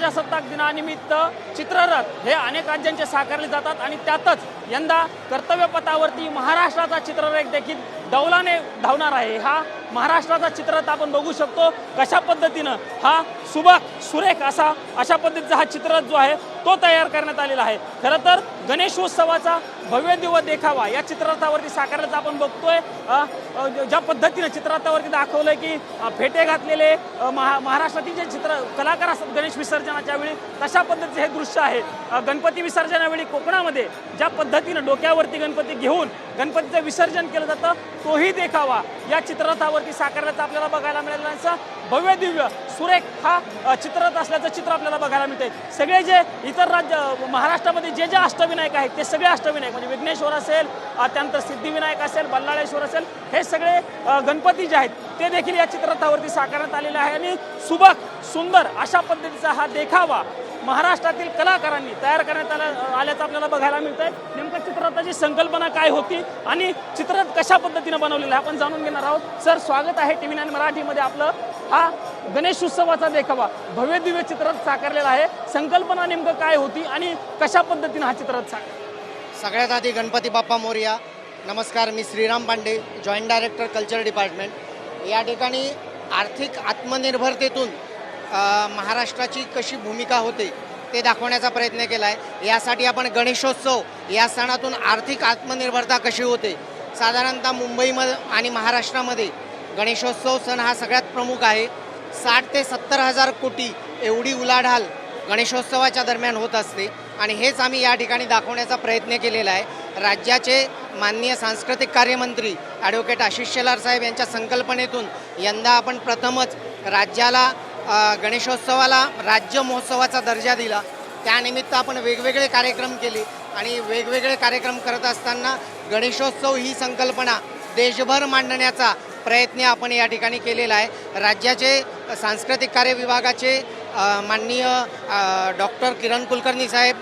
प्रजासत्ताक दिनानिमित्त चित्ररथ हे अनेक राज्यांचे साकारले जातात आणि त्यातच यंदा कर्तव्यपथावरती महाराष्ट्राचा चित्ररथ देखील डौलाने धावणार आहे। हा महाराष्ट्राचा चित्ररथ आपण बघू शकतो कशा पद्धतीनं हा सुबक सुरेख अशा पद्धतीचा हा चित्ररथ जो आहे तो तयार करण्यात आलेला आहे। खरं तर गणेशोत्सवाचा भव्य दिव्य देखावा या चित्ररथावरती साकारल्याचं आपण बघतोय। ज्या पद्धतीनं चित्ररथावरती दाखवलंय की फेटे घातलेले महाराष्ट्रातील जे कलाकार असतात गणेश विसर्जनाच्या वेळी तशा पद्धतीचे हे दृश्य आहे। गणपती विसर्जनावेळी कोकणामध्ये ज्या पद्धतीनं डोक्यावरती गणपती घेऊन गणपतीचं विसर्जन केलं जातं तोही देखावा या चित्ररथावरती साकारल्याचं आपल्याला बघायला मिळालं। भव्य दिव्य सुरेख हा चित्ररथ असल्याचं चित्र आपल्याला बघायला मिळते। सगळे जे इतर राज्य महाराष्ट्रामध्ये जे अष्टविनायक आहेत ते सगळे अष्टविनायक म्हणजे विघ्नेश्वर असेल, त्यानंतर सिद्धिविनायक असेल, बल्लाळेश्वर असेल, हे सगळे गणपती जे आहेत ते देखील या चित्ररथावरती साकारण्यात आलेले आहे आणि सुबक सुंदर अशा पद्धतीचा हा देखावा महाराष्ट्रातील कलाकारांनी तयार करण्यात आल्याचं आपल्याला बघायला मिळतंय। नेमकं चित्ररथाची संकल्पना काय होती आणि चित्ररथ कशा पद्धतीनं बनवलेलं आहे आपण जाणून घेणार आहोत। सर, स्वागत आहे TV9 मराठीमध्ये आपलं। हा गणेश उत्सवाचा देखावा भव्य दिव्य चित्ररथ साकारलेला आहे, संकल्पना नेमकं काय होती आणि कशा पद्धतीनं हा चित्ररथ साकारला? सगळ्यात आधी गणपती बाप्पा मोरया। नमस्कार, मी Shriram Pandey, joint director culture department. या ठिकाणी आर्थिक आत्मनिर्भरतेतून महाराष्ट्राची कशी भूमिका होते ते दाखवण्याचा प्रयत्न केला आहे। यासाठी आपण गणेशोत्सव या सणातून आर्थिक आत्मनिर्भरता कशी होते, साधारणतः मुंबईमध्ये आणि महाराष्ट्रामध्ये गणेशोत्सव सण हा सगळ्यात प्रमुख आहे। 60 ते 70 हजार कोटी एवढी उलाढाल गणेशोत्सवाच्या दरम्यान होत असते आणि हेच आम्ही या ठिकाणी दाखवण्याचा प्रयत्न केलेला आहे। राज्याचे माननीय सांस्कृतिक कार्यमंत्री ॲडव्होकेट आशिष शेलार साहेब यांच्या संकल्पनेतून यंदा आपण प्रथमच राज्याला गणेशोत्सवाला राज्य महोत्सवाचा दर्जा दिला। त्यानिमित्त आपण वेगवेगळे कार्यक्रम केले आणि वेगवेगळे कार्यक्रम करत असताना गणेशोत्सव ही संकल्पना देशभर मांडण्याचा प्रयत्न आपण या ठिकाणी केलेला आहे। राज्याचे सांस्कृतिक कार्य विभागाचे माननीय डॉक्टर किरण कुलकर्णी साहेब,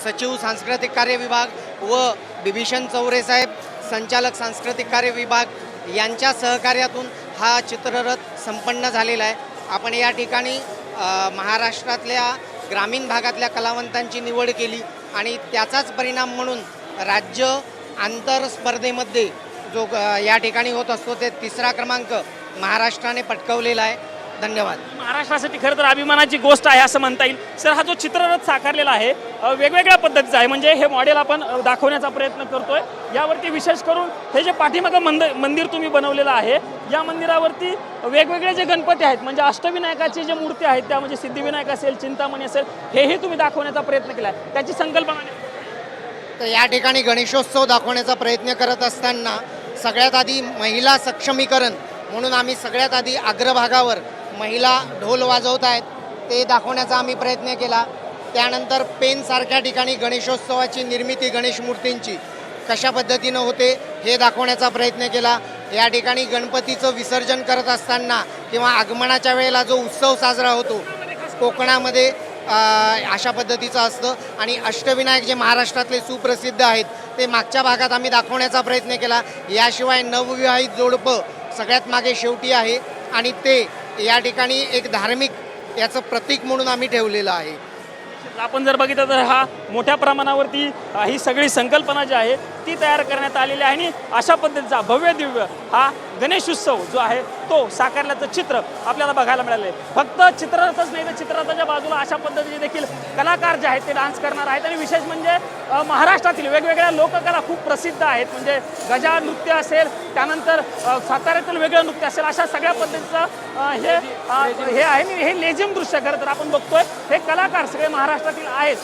सचिव सांस्कृतिक कार्य विभाग व बिभीषण चौरे साहेब, संचालक सांस्कृतिक कार्य विभाग यांच्या सहकार्यातून हा चित्ररथ संपन्न झालेला आहे। आपण या ठिकाणी महाराष्ट्रातल्या ग्रामीण भागातल्या कलावंतांची निवड केली आणि त्याचाच परिणाम म्हणून राज्य आंतरस्पर्धेमध्ये जो या ठिकाणी होत असतो ते 3रा क्रमांक महाराष्ट्राने पटकावलेला आहे। धन्यवाद। महाराष्ट्रासाठी खरं तर अभिमानाची गोष्ट आहे असं म्हणता येईल। सर, हा जो चित्ररथ साकारलेला आहे वेगवेगळ्या पद्धतीचा आहे, म्हणजे हे मॉडेल आपण दाखवण्याचा प्रयत्न करतोय। यावरती विशेष करून हे जे पाठीमागं मंदिर तुम्ही बनवलेलं आहे या मंदिरावरती वेगवेगळे जे गणपती आहेत म्हणजे अष्टविनायकाची जे मूर्ती आहेत त्या म्हणजे सिद्धिविनायक असेल, चिंतामणी असेल, हेही तुम्ही दाखवण्याचा प्रयत्न केला आहे। त्याची संकल्पना तर या ठिकाणी गणेशोत्सव दाखवण्याचा प्रयत्न करत असताना सगळ्यात आधी महिला सक्षमीकरण म्हणून आम्ही सगळ्यात आधी अग्रभागावर महिला ढोल वाजवत आहेत ते दाखवण्याचा आम्ही प्रयत्न केला। त्यानंतर पेनसारख्या ठिकाणी गणेशोत्सवाची निर्मिती गणेश मूर्तींची कशा पद्धतीनं होते हे दाखवण्याचा प्रयत्न केला। या ठिकाणी गणपतीचं विसर्जन करत असताना किंवा आगमनाच्या वेळेला जो उत्सव साजरा होतो कोकणामध्ये अशा पद्धतीचं असतं आणि अष्टविनायक जे महाराष्ट्रातले सुप्रसिद्ध आहेत ते मागच्या भागात आम्ही दाखवण्याचा प्रयत्न केला। याशिवाय नवविवाहित जोडपं सगळ्यात मागे शेवटी आहे आणि ते या ठिकाणी एक धार्मिक याचं प्रतीक म्हणून आम्ही ठेवलेलं आहे। आपण जर बघितलं तर हा मोठ्या प्रमाणावरती ही सगळी संकल्पना जी आहे ती तयार करण्यात आलेली आहे आणि अशा पद्धतीचा भव्य दिव्य हा गणेशोत्सव जो आहे तो साकारल्याचं चित्र आपल्याला बघायला मिळालं आहे। फक्त चित्ररथच नाही तर चित्ररथाच्या बाजूला अशा पद्धतीचे देखील कलाकार जे आहेत ते डान्स करणार आहेत आणि विशेष म्हणजे महाराष्ट्रातील वेगवेगळ्या लोककला खूप प्रसिद्ध आहेत, म्हणजे गजा नृत्य असेल, त्यानंतर साताऱ्यातील वेगळं नृत्य असेल, अशा सगळ्या पद्धतीचं हे आहे। हे लेझिम दृश्य खरं तर आपण बघतोय हे कलाकार सगळे महाराष्ट्रातील आहेत,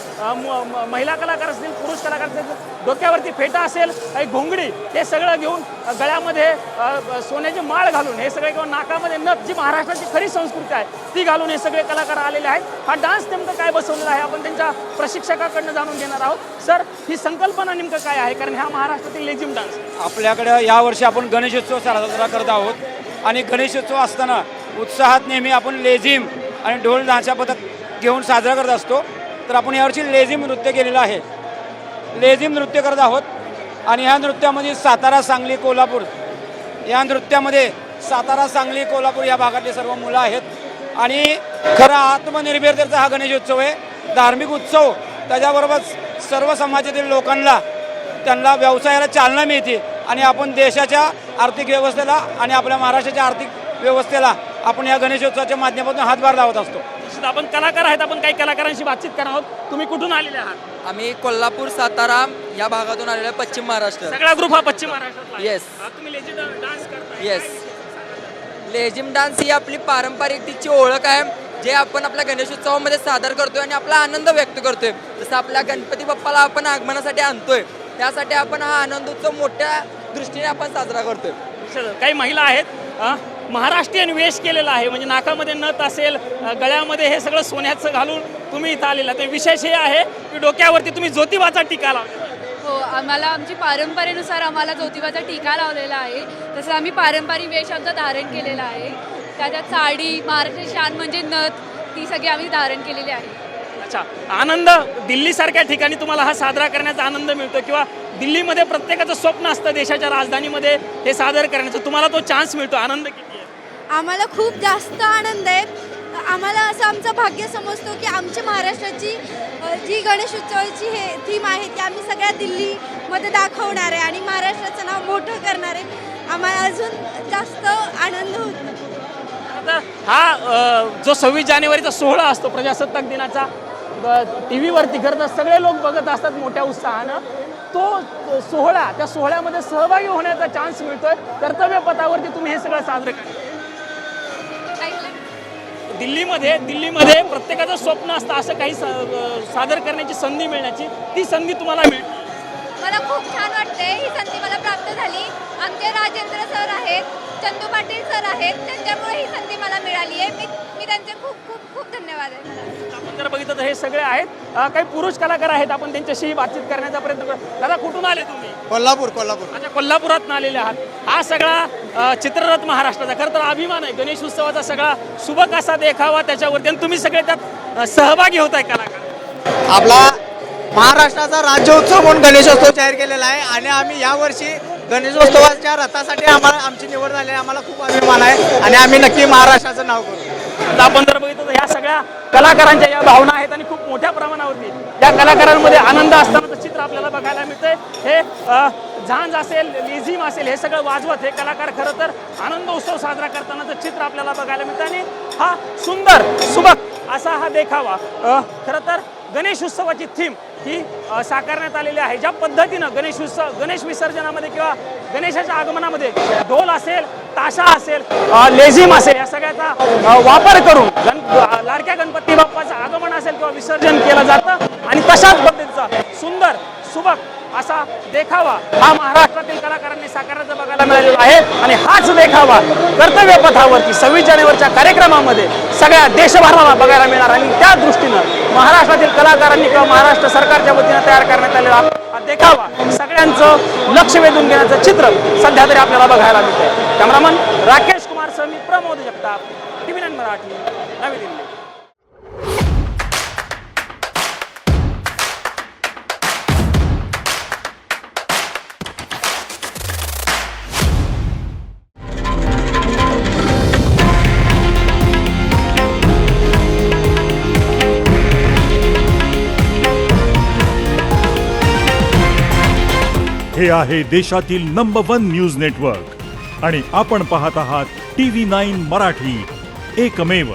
महिला कलाकार असतील, पुरुष कलाकार असतील, डोक्यावरती फेटा असेल, घोंगडी, हे सगळं घेऊन गळ्यामध्ये सोन्याची माळ घालून हे सगळे किंवा नाकामध्ये नथ, जी महाराष्ट्राची खरी संस्कृती आहे ती घालून हे सगळे कलाकार आलेले आहेत। हा डान्स नेमकं काय बसवलेला आहे आपण त्यांच्या प्रशिक्षकाकडनं जाणून घेणार आहोत। सर, ही संकल्पना नेमकं काय आहे, कारण हा महाराष्ट्रातील लेझिम डान्स आपल्याकडे यावर्षी आपण गणेशोत्सव साजरा करत आहोत आणि गणेशोत्सव असताना उत्साहात नेहमी आपण लेझिम आणि ढोल ढाचा पथक घेऊन साजरा करत असतो। तर आपण यावर्षी लेझिम नृत्य केलेलं आहे, लेझिम नृत्य करत आहोत आणि ह्या नृत्यामध्ये सातारा, सांगली, कोल्हापूर या नृत्यामध्ये सातारा, सांगली, कोल्हापूर या भागातले सर्व मुलं आहेत आणि खरा आत्मनिर्भरतेचा हा गणेशोत्सव आहे. धार्मिक उत्सव त्याच्याबरोबर सर्व समाजातील लोकांना त्यांना व्यवसायाला चालना मिळते आणि आपण देशाच्या आर्थिक व्यवस्थेला आणि आपल्या महाराष्ट्राच्या आर्थिक व्यवस्थेला आपण या गणेशोत्सवाच्या माध्यमातून हातभार लावत असतो. निश्चित आपण कलाकार आहेत, आपण काही कलाकारांशी बातचीत करणार आहोत. तुम्ही कुठून आलेले आहात? आम्ही कोल्हापूर सातारा या भागातून आलेलो आहे, पश्चिम महाराष्ट्र. सगळा ग्रुप हा पश्चिम महाराष्ट्रातला आहे. Yes. तुम्ही लेझिम डान्स करताय. Yes. लेझिम डान्स ही आपली पारंपरिक तिची ओळख आहे, जे आपण आपल्या गणेशोत्सवामध्ये सादर करतोय आणि आपला आनंद व्यक्त करतोय. जसं आपल्या गणपती बाप्पाला आपण आगमनासाठी आणतोय, त्यासाठी आपण हा आनंद उत्सव मोठ्या दृष्टीने आपण साजरा करतोय. काही महिला आहेत महाराष्ट्रीयन वेश केलेला आहे, म्हणजे नाकामध्ये नथ असेल, गळ्यामध्ये हे सगळं सोन्याचं घालून तुम्ही इथं आलेला. तर विशेष हे आहे की डोक्यावरती तुम्ही ज्योतिबाचा टीका लावला. हो, आम्हाला आमची परंपरेनुसार आम्हाला ज्योतिबाचा टीका लावलेला आहे. तसं आम्ही पारंपरिक वेश आमचा धारण केलेला आहे. त्याच्यात साडी, महाराष्ट्र शान म्हणजे नथ, ती सगळी आम्ही धारण केलेली आहे. अच्छा, आनंद दिल्लीसारख्या ठिकाणी तुम्हाला हा साजरा करण्याचा आनंद मिळतो, किंवा दिल्लीमध्ये प्रत्येकाचं स्वप्न असतं देशाच्या राजधानीमध्ये हे सादर करण्याचं, तुम्हाला तो चान्स मिळतो, आनंद किती आहे? आम्हाला खूप जास्त आनंद आहे. आम्हाला असं आमचं भाग्य समजतो की आमच्या महाराष्ट्राची जी गणेश उत्सवाची हे थीम आहे ती आम्ही सगळ्या दिल्लीमध्ये दाखवणार आहे आणि महाराष्ट्राचं नाव मोठं करणार आहे. आम्हाला अजून जास्त आनंद होतो. आता हा जो 26 जानेवारीचा सोहळा असतो प्रजासत्ताक दिनाचा, टी व्हीवरती खरं तर सगळे लोक बघत असतात मोठ्या उत्साहानं. तो सोहळा, त्या सोहळ्यामध्ये सहभागी होण्याचा चान्स मिळतोय. कर्तव्य पथावरती तुम्ही हे सगळं साजरं करा. दिल्लीमध्ये प्रत्येकाचं स्वप्न असतं असं काही सादर करण्याची संधी मिळण्याची, ती संधी तुम्हाला मिळते. मला खूप छान वाटते, ही संधी मला प्राप्त झाली. आमचे राजेंद्र सर आहेत, चंदू पाटील सर आहेत, त्यांच्यामुळे ही संधी मला मिळाली आहे. मी त्यांचे खूप खूप खूप धन्यवाद आहे मला. आपण जर बघितलं तर हे सगळे आहेत, काही पुरुष कलाकार आहेत, आपण त्यांच्याशी बातचीत करण्याचा प्रयत्न करू. दादा, कुठून आले तुम्ही? कोल्हापूर. अच्छा, कोल्हापुरात आलेले आहात. हा सगळा चित्ररथ महाराष्ट्राचा खरं तर अभिमान आहे. गणेश उत्सवाचा सगळा सुबक असा देखावा त्याच्यावरती, आणि तुम्ही सगळे त्यात सहभागी होत आहे कलाकार. आपला महाराष्ट्राचा राज्योत्सव म्हणून गणेशोत्सव जाहीर केलेला आहे आणि आम्ही यावर्षी गणेशोत्सवाच्या रथासाठी आमची निवड झाली आहे. आम्हाला खूप अभिमान आहे आणि आम्ही नक्की महाराष्ट्राचं नाव करू. आता आपण जर बघितलं तर ह्या सगळ्या कलाकारांच्या या भावना आहेत आणि खूप मोठ्या प्रमाणावरती या कलाकारांमध्ये आनंद असतानाचं चित्र आपल्याला बघायला मिळतंय. हे झांज असेल, लेझिम असेल, हे सगळं वाजवत हे कलाकार खरं तर आनंद उत्सव साजरा करतानाचं चित्र आपल्याला बघायला मिळतं. आणि हा सुंदर सुबक असा हा देखावा खरं तर गणेश उत्सवाची थीम ही साकारण्यात आलेली आहे. ज्या पद्धतीनं गणेश विसर्जनामध्ये किंवा गणेशाच्या आगमनामध्ये ढोल असेल, ताशा असेल, लेझिम असेल, या सगळ्याचा वापर करून लाडक्या गणपती बाप्पाचं आगमन असेल किंवा विसर्जन केलं जातं, आणि तशाच पद्धतीचा सुंदर सुबक असा देखावा हा महाराष्ट्रातील कलाकारांनी साकारण्याचा बघायला मिळालेला आहे. आणि हाच देखावा कर्तव्य पथावरती 26 जानेवारीच्या कार्यक्रमामध्ये सगळ्या देशभराला बघायला मिळणार. आणि त्या दृष्टीनं महाराष्ट्रातील कलाकारांनी किंवा महाराष्ट्र सरकारच्या वतीनं तयार करण्यात आलेला हा देखावा सगळ्यांचं लक्ष वेधून घेण्याचं चित्र सध्या तरी आपल्याला बघायला मिळतंय. कॅमेरामन राकेश कुमार सह मी प्रमोद जगताप, TV9 मराठी, नवी दिल्ली. हे आहे देशातील नंबर 1 न्यूज नेटवर्क आणि आपण पाहत आहात TV9 मराठी, एकमेव.